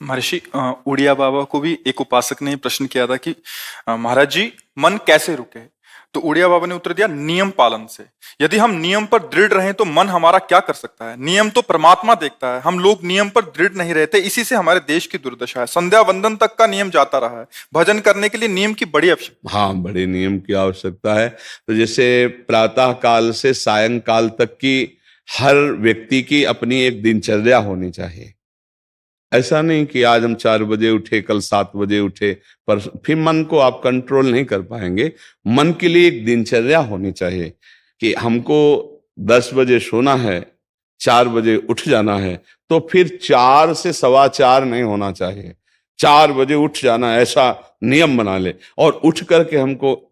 महर्षि उड़िया बाबा को भी एक उपासक ने प्रश्न किया था कि महाराज जी, मन कैसे रुके? तो उड़िया बाबा ने उत्तर दिया, नियम पालन से। यदि हम नियम पर दृढ़ रहें तो मन हमारा क्या कर सकता है? नियम तो परमात्मा देखता है। हम लोग नियम पर दृढ़ नहीं रहते, इसी से हमारे देश की दुर्दशा है। संध्या वंदन तक का नियम जाता रहा है। भजन करने के लिए नियम की बड़ी आवश्यकता। हाँ, बड़े नियम की आवश्यकता है। तो जैसे प्रातः काल से सायंकाल तक की हर व्यक्ति की अपनी एक दिनचर्या होनी चाहिए। ऐसा नहीं कि आज हम 4 बजे उठे, कल 7 बजे उठे, पर फिर मन को आप कंट्रोल नहीं कर पाएंगे। मन के लिए एक दिनचर्या होनी चाहिए कि हमको 10 बजे सोना है, 4 बजे उठ जाना है, तो फिर 4 से 4:15 नहीं होना चाहिए। 4 बजे उठ जाना, ऐसा नियम बना ले। और उठ करके हमको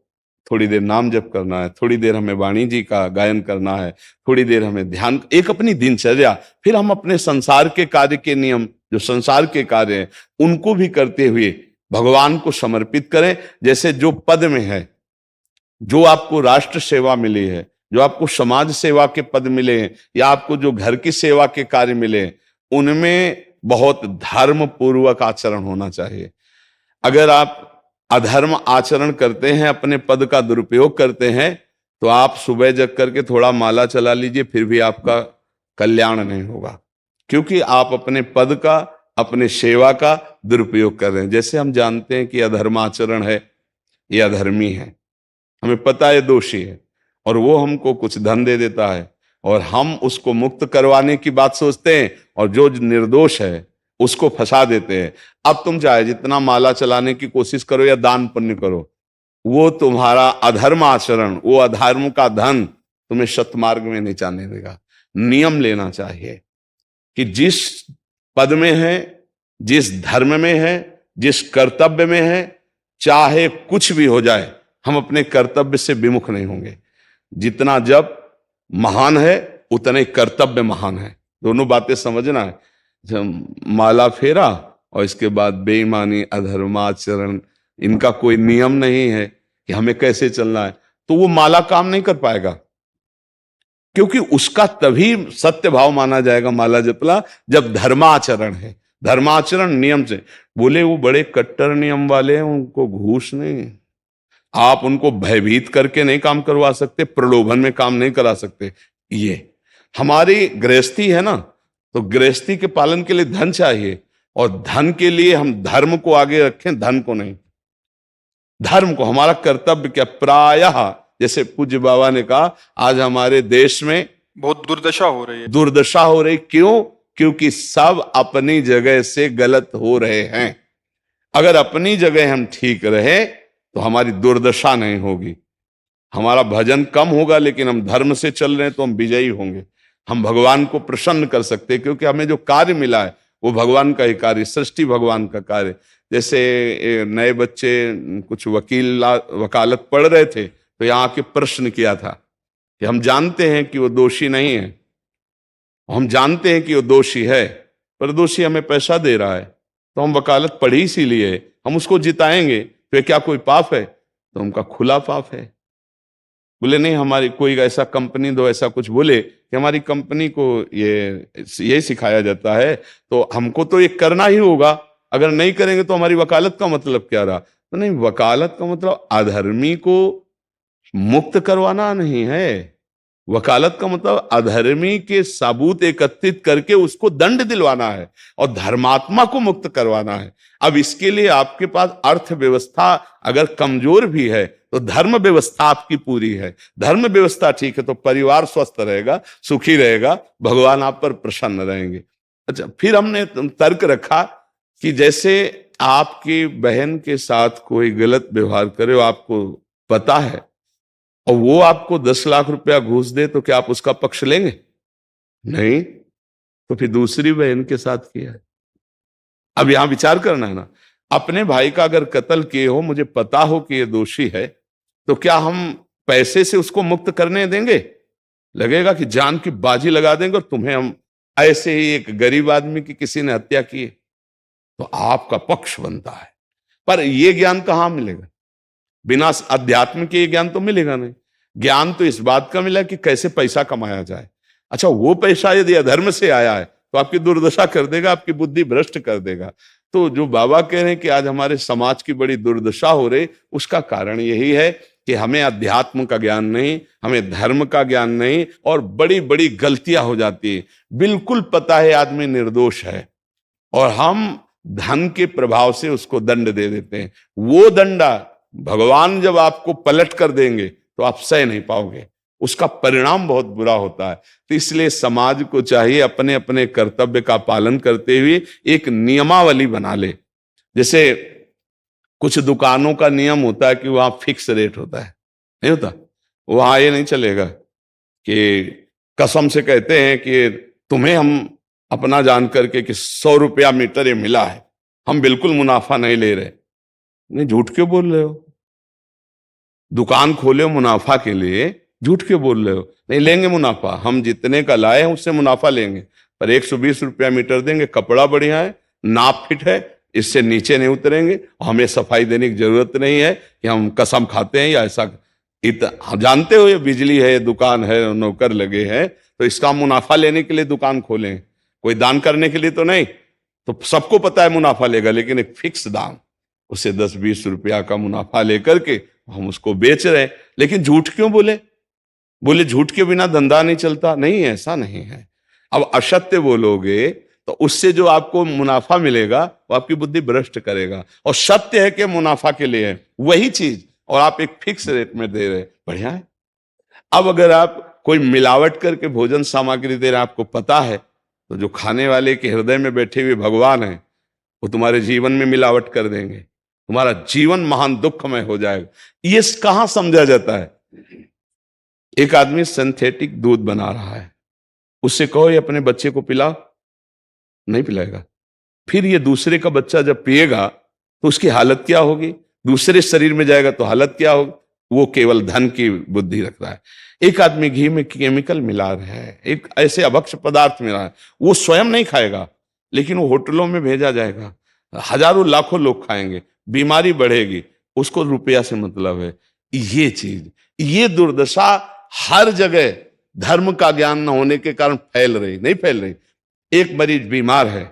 थोड़ी देर नाम जप करना है, थोड़ी देर हमें वाणी जी का गायन करना है, थोड़ी देर हमें ध्यान, एक अपनी दिनचर्या। फिर हम अपने संसार के कार्य के नियम, जो संसार के कार्य हैं, उनको भी करते हुए भगवान को समर्पित करें। जैसे जो पद में है, जो आपको राष्ट्र सेवा मिली है, जो आपको समाज सेवा के पद मिले हैं, या आपको जो घर की सेवा के कार्य मिले हैं, उनमें बहुत धर्म पूर्वक आचरण होना चाहिए। अगर आप अधर्म आचरण करते हैं, अपने पद का दुरुपयोग करते हैं, तो आप सुबह जग करके थोड़ा माला चला लीजिए, फिर भी आपका कल्याण नहीं होगा, क्योंकि आप अपने पद का, अपने सेवा का दुरुपयोग कर रहे हैं। जैसे हम जानते हैं कि अधर्म आचरण है, ये अधर्मी है, हमें पता है दोषी है, और वो हमको कुछ धन दे देता है, और हम उसको मुक्त करवाने की बात सोचते हैं, और जो निर्दोष है उसको फंसा देते हैं। अब तुम चाहे जितना माला चलाने की कोशिश करो या दान पुण्य करो, वो तुम्हारा अधर्म आचरण, वो अधर्म का धन तुम्हें सतमार्ग में नहीं जाने देगा। नियम लेना चाहिए कि जिस पद में है, जिस धर्म में है, जिस कर्तव्य में है, चाहे कुछ भी हो जाए, हम अपने कर्तव्य से विमुख नहीं होंगे। जितना जप महान है, उतने कर्तव्य महान है। दोनों बातें समझना है। जब माला फेरा और इसके बाद बेईमानी, अधर्माचरण, इनका कोई नियम नहीं है कि हमें कैसे चलना है, तो वो माला काम नहीं कर पाएगा, क्योंकि उसका तभी सत्य भाव माना जाएगा माला जपला जब धर्माचरण है। धर्माचरण नियम से। बोले वो बड़े कट्टर नियम वाले हैं, उनको घूस नहीं, आप उनको भयभीत करके नहीं काम करवा सकते, प्रलोभन में काम नहीं करा सकते। ये हमारी गृहस्थी है ना, तो गृहस्थी के पालन के लिए धन चाहिए, और धन के लिए हम धर्म को आगे रखें, धन को नहीं। धर्म को, हमारा कर्तव्य क्या, प्रायः जैसे पूज्य बाबा ने कहा, आज हमारे देश में बहुत दुर्दशा हो रही है। दुर्दशा हो रही, क्यों? क्योंकि सब अपनी जगह से गलत हो रहे हैं। अगर अपनी जगह हम ठीक रहे तो हमारी दुर्दशा नहीं होगी। हमारा भजन कम होगा, लेकिन हम धर्म से चल रहे हैं तो हम विजयी होंगे। हम भगवान को प्रसन्न कर सकते हैं, क्योंकि हमें जो कार्य मिला है वो भगवान का ही कार्य, सृष्टि भगवान का कार्य। जैसे नए बच्चे कुछ वकालत पढ़ रहे थे, तो यहाँ के प्रश्न किया था कि हम जानते हैं कि वो दोषी नहीं है, हम जानते हैं कि वो दोषी है, पर दोषी हमें पैसा दे रहा है, तो हम वकालत पढ़ी इसीलिए, हम उसको जिताएंगे, तो क्या कोई पाप है? तो उनका खुला पाप है। बोले नहीं, हमारी कोई ऐसा कंपनी दो, ऐसा कुछ बोले कि हमारी कंपनी को ये सिखाया जाता है, तो हमको तो ये करना ही होगा, अगर नहीं करेंगे तो हमारी वकालत का मतलब क्या रहा? तो नहीं, वकालत का मतलब अधर्मी को मुक्त करवाना नहीं है। वकालत का मतलब अधर्मी के सबूत एकत्रित करके उसको दंड दिलवाना है, और धर्मात्मा को मुक्त करवाना है। अब इसके लिए आपके पास अर्थव्यवस्था अगर कमजोर भी है, तो धर्म व्यवस्था आपकी पूरी है। धर्म व्यवस्था ठीक है तो परिवार स्वस्थ रहेगा, सुखी रहेगा, भगवान आप पर प्रसन्न रहेंगे। अच्छा, फिर हमने तर्क रखा कि जैसे आपकी बहन के साथ कोई गलत व्यवहार करे, आपको पता है, और वो आपको 10 लाख रुपया घूस दे, तो क्या आप उसका पक्ष लेंगे? नहीं। तो फिर दूसरी बहन के साथ किया है। अब यहां विचार करना है ना, अपने भाई का अगर कत्ल किए हो, मुझे पता हो कि ये दोषी है, तो क्या हम पैसे से उसको मुक्त करने देंगे? लगेगा कि जान की बाजी लगा देंगे, और तुम्हें हम, ऐसे ही एक गरीब आदमी की किसी ने हत्या की, तो आपका पक्ष बनता है। पर यह ज्ञान कहां मिलेगा? बिना अध्यात्म के ज्ञान तो मिलेगा नहीं। ज्ञान तो इस बात का मिला कि कैसे पैसा कमाया जाए। अच्छा, वो पैसा यदि अधर्म से आया है तो आपकी दुर्दशा कर देगा, आपकी बुद्धि भ्रष्ट कर देगा। तो जो बाबा कह रहे हैं कि आज हमारे समाज की बड़ी दुर्दशा हो रही, उसका कारण यही है कि हमें अध्यात्म का ज्ञान नहीं, हमें धर्म का ज्ञान नहीं, और बड़ी बड़ी गलतियां हो जाती है। बिल्कुल पता है आदमी निर्दोष है और हम धन के प्रभाव से उसको दंड दे देते हैं। वो दंडा भगवान जब आपको पलट कर देंगे तो आप सह नहीं पाओगे, उसका परिणाम बहुत बुरा होता है। तो इसलिए समाज को चाहिए अपने अपने कर्तव्य का पालन करते हुए एक नियमावली बना ले। जैसे कुछ दुकानों का नियम होता है कि वहां फिक्स रेट होता है, नहीं होता? वहां ये नहीं चलेगा कि कसम से कहते हैं कि तुम्हें हम अपना जान करके कि 100 रुपया मीटर ये मिला है, हम बिल्कुल मुनाफा नहीं ले रहे। नहीं, झूठ क्यों बोल रहे हो? दुकान खोले हो मुनाफा के लिए, झूठ क्यों बोल रहे हो? नहीं लेंगे मुनाफा, हम जितने का लाए हैं उससे मुनाफा लेंगे, पर 120 रुपया मीटर देंगे, कपड़ा बढ़िया है, नाप फिट है, इससे नीचे नहीं उतरेंगे, हमें सफाई देने की जरूरत नहीं है कि हम कसम खाते हैं या ऐसा। जानते हो ये बिजली है, दुकान है, नौकर लगे हैं, तो इसका मुनाफा लेने के लिए दुकान खोलें, कोई दान करने के लिए तो नहीं। तो सबको पता है मुनाफा लेगा, लेकिन एक फिक्स दाम, उसे 10-20 रुपया का मुनाफा लेकर के हम उसको बेच रहे हैं। लेकिन झूठ क्यों बोले? बोले झूठ के बिना धंधा नहीं चलता। नहीं, ऐसा नहीं है। अब असत्य बोलोगे तो उससे जो आपको मुनाफा मिलेगा वो आपकी बुद्धि भ्रष्ट करेगा, और सत्य है कि मुनाफा के लिए है वही चीज, और आप एक फिक्स रेट में दे रहे, बढ़िया है। अब अगर आप कोई मिलावट करके भोजन सामग्री दे रहे, आपको पता है, तो जो खाने वाले के हृदय में बैठे हुए भगवान हैं वो तुम्हारे जीवन में मिलावट कर देंगे, तुम्हारा जीवन महान दुखमय हो जाएगा। ये कहां समझा जाता है? एक आदमी सिंथेटिक दूध बना रहा है, उससे कहो ये अपने बच्चे को पिला, नहीं पिलाएगा। फिर ये दूसरे का बच्चा जब पिएगा तो उसकी हालत क्या होगी? दूसरे शरीर में जाएगा तो हालत क्या होगी? वो केवल धन की बुद्धि रख रहा है। एक आदमी घी में केमिकल मिला रहा है, एक ऐसे अभक्ष पदार्थ मिला है, वो स्वयं नहीं खाएगा, लेकिन वो होटलों में भेजा जाएगा, हजारों लाखों लोग खाएंगे, बीमारी बढ़ेगी, उसको रुपया से मतलब है। ये चीज, ये दुर्दशा हर जगह धर्म का ज्ञान न होने के कारण फैल रही, नहीं फैल रही। एक मरीज बीमार है,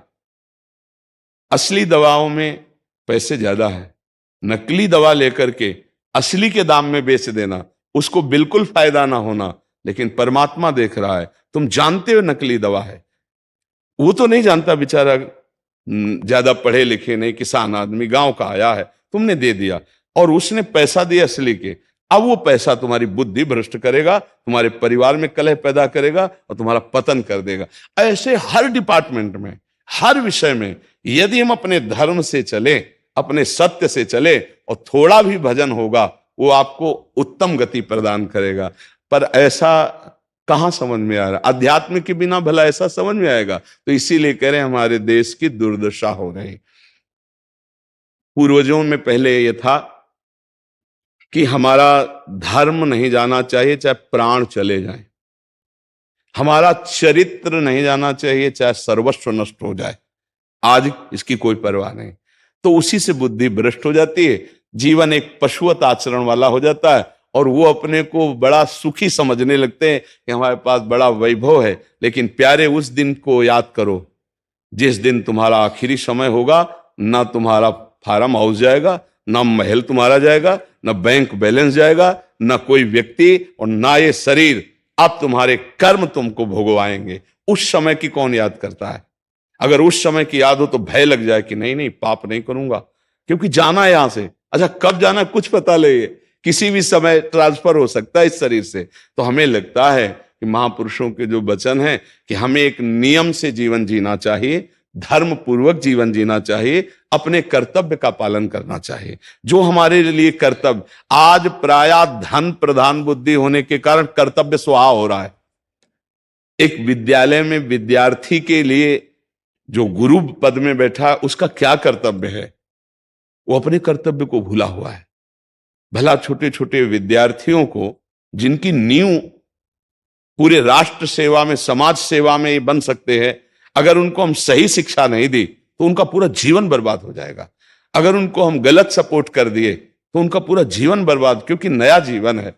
असली दवाओं में पैसे ज्यादा है, नकली दवा लेकर के असली के दाम में बेच देना, उसको बिल्कुल फायदा ना होना। लेकिन परमात्मा देख रहा है, तुम जानते हो नकली दवा है, वो तो नहीं जानता बेचारा, ज्यादा पढ़े लिखे नहीं, किसान आदमी गांव का आया है, तुमने दे दिया और उसने पैसा दिया असली के। अब वो पैसा तुम्हारी बुद्धि भ्रष्ट करेगा, तुम्हारे परिवार में कलह पैदा करेगा और तुम्हारा पतन कर देगा। ऐसे हर डिपार्टमेंट में, हर विषय में यदि हम अपने धर्म से चले, अपने सत्य से चले और थोड़ा भी भजन होगा, वो आपको उत्तम गति प्रदान करेगा। पर ऐसा कहां समझ में आ रहा? अध्यात्म के बिना भला ऐसा समझ में आएगा? तो इसीलिए कह रहे हैं हमारे देश की दुर्दशा हो रही। पूर्वजों में पहले यह था कि हमारा धर्म नहीं जाना चाहिए चाहे प्राण चले जाएं, हमारा चरित्र नहीं जाना चाहिए चाहे सर्वस्व नष्ट हो जाए। आज इसकी कोई परवाह नहीं, तो उसी से बुद्धि भ्रष्ट हो जाती है, जीवन एक पशुवत आचरण वाला हो जाता है, और वो अपने को बड़ा सुखी समझने लगते हैं कि हमारे पास बड़ा वैभव है। लेकिन प्यारे, उस दिन को याद करो जिस दिन तुम्हारा आखिरी समय होगा, ना तुम्हारा फार्म हाउस जाएगा, ना महल तुम्हारा जाएगा, ना बैंक बैलेंस जाएगा, ना कोई व्यक्ति, और ना ये शरीर। अब तुम्हारे कर्म तुमको भोगवाएंगे। उस समय की कौन याद करता है? अगर उस समय की याद हो तो भय लग जाए कि नहीं नहीं, पाप नहीं करूंगा, क्योंकि जाना है यहां से। अच्छा, कब जाना कुछ पता नहीं, किसी भी समय ट्रांसफर हो सकता है इस शरीर से। तो हमें लगता है कि महापुरुषों के जो वचन है कि हमें एक नियम से जीवन जीना चाहिए, धर्म पूर्वक जीवन जीना चाहिए, अपने कर्तव्य का पालन करना चाहिए। जो हमारे लिए कर्तव्य, आज प्रायः धन प्रधान बुद्धि होने के कारण कर्तव्य स्वाहा हो रहा है। एक विद्यालय में विद्यार्थी के लिए जो गुरु पद में बैठा, उसका क्या कर्तव्य है? वो अपने कर्तव्य को भूला हुआ है। भला छोटे छोटे विद्यार्थियों को, जिनकी नींव पूरे राष्ट्र सेवा में, समाज सेवा में ये बन सकते हैं, अगर उनको हम सही शिक्षा नहीं दी तो उनका पूरा जीवन बर्बाद हो जाएगा। अगर उनको हम गलत सपोर्ट कर दिए तो उनका पूरा जीवन बर्बाद, क्योंकि नया जीवन है।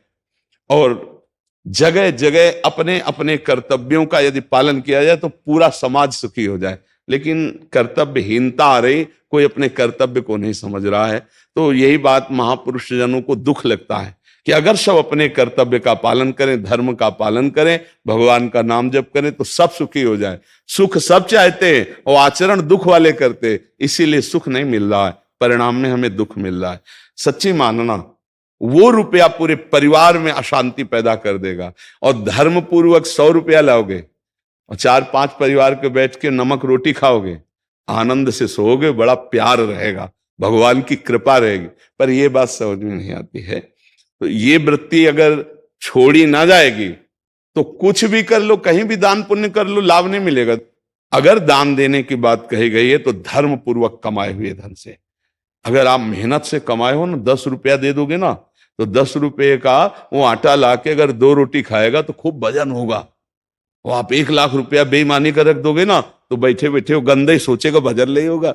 और जगह जगह अपने अपने कर्तव्यों का यदि पालन किया जाए तो पूरा समाज सुखी हो जाए। लेकिन कर्तव्यहीनता आ रही, कोई अपने कर्तव्य को नहीं समझ रहा है। तो यही बात महापुरुष जनों को दुख लगता है कि अगर सब अपने कर्तव्य का पालन करें, धर्म का पालन करें, भगवान का नाम जप करें तो सब सुखी हो जाए। सुख सब चाहते हैं और आचरण दुख वाले करते, इसीलिए सुख नहीं मिल रहा है, परिणाम में हमें दुख मिल रहा है। सच्ची मानना, वो रुपया पूरे परिवार में अशांति पैदा कर देगा। और धर्म पूर्वक 100 रुपया लाओगे और 4-5 परिवार के बैठ के नमक रोटी खाओगे, आनंद से सोओगे, बड़ा प्यार रहेगा, भगवान की कृपा रहेगी। पर ये बात समझ में नहीं आती है। तो ये वृत्ति अगर छोड़ी ना जाएगी तो कुछ भी कर लो, कहीं भी दान पुण्य कर लो, लाभ नहीं मिलेगा। अगर दान देने की बात कही गई है तो धर्म पूर्वक कमाए हुए धन से। अगर आप मेहनत से कमाए हो ना, 10 रुपया दे दोगे ना, तो 10 रुपये का वो आटा लाके अगर 2 रोटी खाएगा तो खूब वजन होगा। वो आप 1 लाख रुपया बेईमानी कर रख दोगे ना, तो बैठे बैठे वो गंदा ही सोचेगा, भजन नहीं होगा।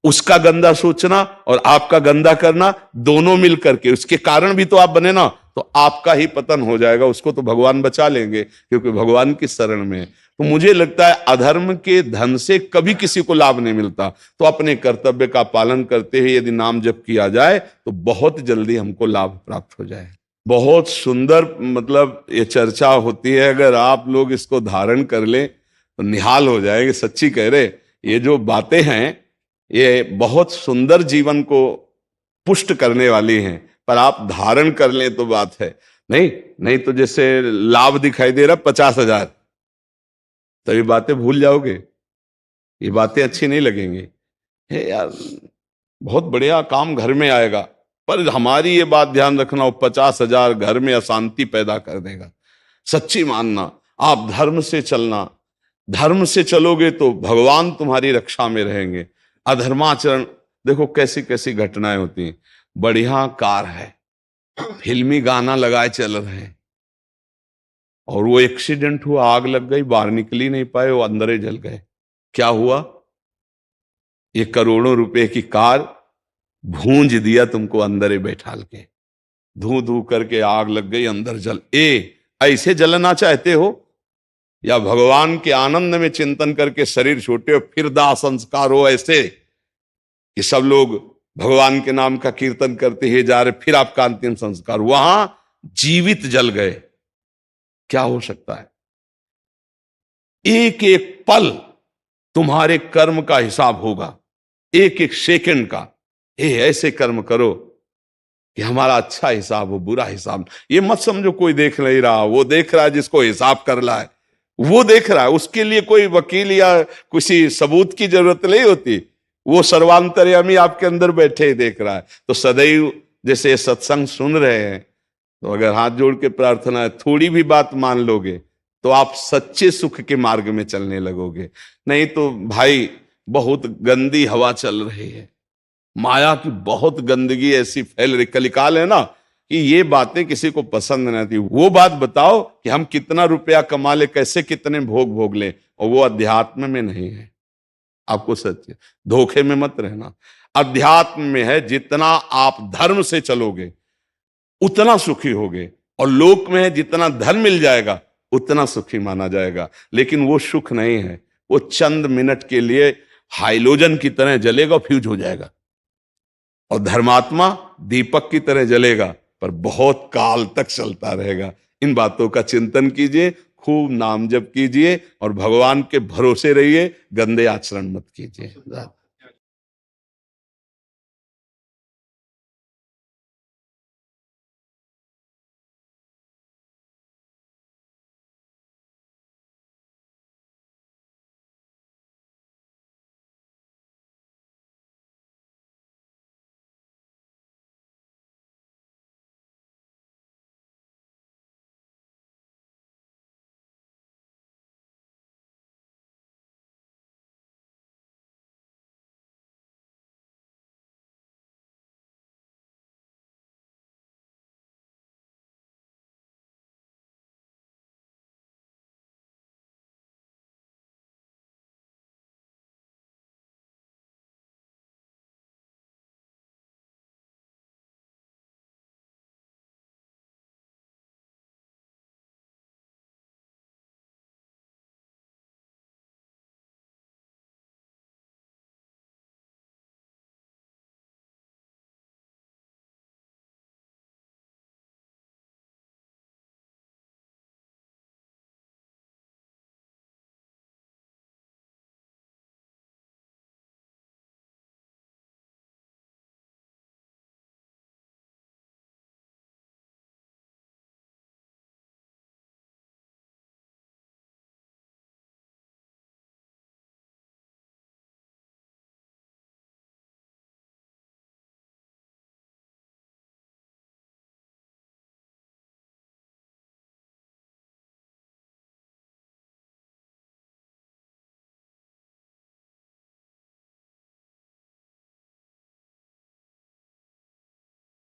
उसका गंदा सोचना और आपका गंदा करना दोनों मिल करके, उसके कारण भी तो आप बने ना, तो आपका ही पतन हो जाएगा। उसको तो भगवान बचा लेंगे क्योंकि भगवान की शरण में है। तो मुझे लगता है अधर्म के धन से कभी किसी को लाभ नहीं मिलता। तो अपने कर्तव्य का पालन करते हुए यदि नाम जप किया जाए तो बहुत जल्दी हमको लाभ प्राप्त हो जाए। बहुत सुंदर मतलब ये चर्चा होती है, अगर आप लोग इसको धारण कर लें तो निहाल हो जाएंगे। सच्ची कह रहे, ये जो बातें हैं ये बहुत सुंदर जीवन को पुष्ट करने वाली हैं, पर आप धारण कर लें तो बात है। नहीं तो जैसे लाभ दिखाई दे रहा 50,000, तो ये बातें भूल जाओगे, ये बातें अच्छी नहीं लगेंगी। हे यार, बहुत बढ़िया काम घर में आएगा, पर हमारी ये बात ध्यान रखना, वो 50,000 घर में अशांति पैदा कर देगा। सच्ची मानना, आप धर्म से चलना, धर्म से चलोगे तो भगवान तुम्हारी रक्षा में रहेंगे। अधर्माचरण, देखो कैसी कैसी घटनाएं होती हैं। बढ़िया कार है, फिल्मी गाना लगाए चल रहे हैं, और वो एक्सीडेंट हुआ, आग लग गई, बाहर निकल ही नहीं पाए, वो अंदर ही जल गए। क्या हुआ? ये करोड़ों रुपए की कार भूंज दिया तुमको अंदर ही बैठाल के, धू धू करके आग लग गई, अंदर जल। ऐसे जलना चाहते हो या भगवान के आनंद में चिंतन करके शरीर छोटे हो फिर दाह संस्कार हो, ऐसे कि सब लोग भगवान के नाम का कीर्तन करते ही जा रहे, फिर आपका अंतिम संस्कार वहां जीवित जल गए? क्या हो सकता है? एक एक पल तुम्हारे कर्म का हिसाब होगा, एक एक सेकंड का। ऐसे कर्म करो कि हमारा अच्छा हिसाब हो, बुरा हिसाब। ये मत समझो कोई देख नहीं रहा, वो देख रहा है जिसको हिसाब करना है, वो देख रहा है। उसके लिए कोई वकील या किसी सबूत की जरूरत नहीं होती, वो सर्वांतर्यामी आपके अंदर बैठे ही देख रहा है। तो सदैव जैसे सत्संग सुन रहे हैं, तो अगर हाथ जोड़ के प्रार्थना है, थोड़ी भी बात मान लोगे तो आप सच्चे सुख के मार्ग में चलने लगोगे। नहीं तो भाई बहुत गंदी हवा चल रही है, माया की बहुत गंदगी ऐसी फैल रही, कलिकाल है ना, कि ये बातें किसी को पसंद नहीं आती। वो बात बताओ कि हम कितना रुपया कमा ले, कैसे कितने भोग भोग ले, और वो अध्यात्म में नहीं है। आपको सच धोखे में मत रहना, अध्यात्म में है। जितना आप धर्म से चलोगे उतना सुखी होगे, और लोक में है जितना धन मिल जाएगा उतना सुखी माना जाएगा। लेकिन वो सुख नहीं है, वो चंद मिनट के लिए हाइलोजन की तरह जलेगा, फ्यूज हो जाएगा। और धर्मात्मा दीपक की तरह जलेगा, पर बहुत काल तक चलता रहेगा। इन बातों का चिंतन कीजिए, खूब नाम जप कीजिए और भगवान के भरोसे रहिए, गंदे आचरण मत कीजिए।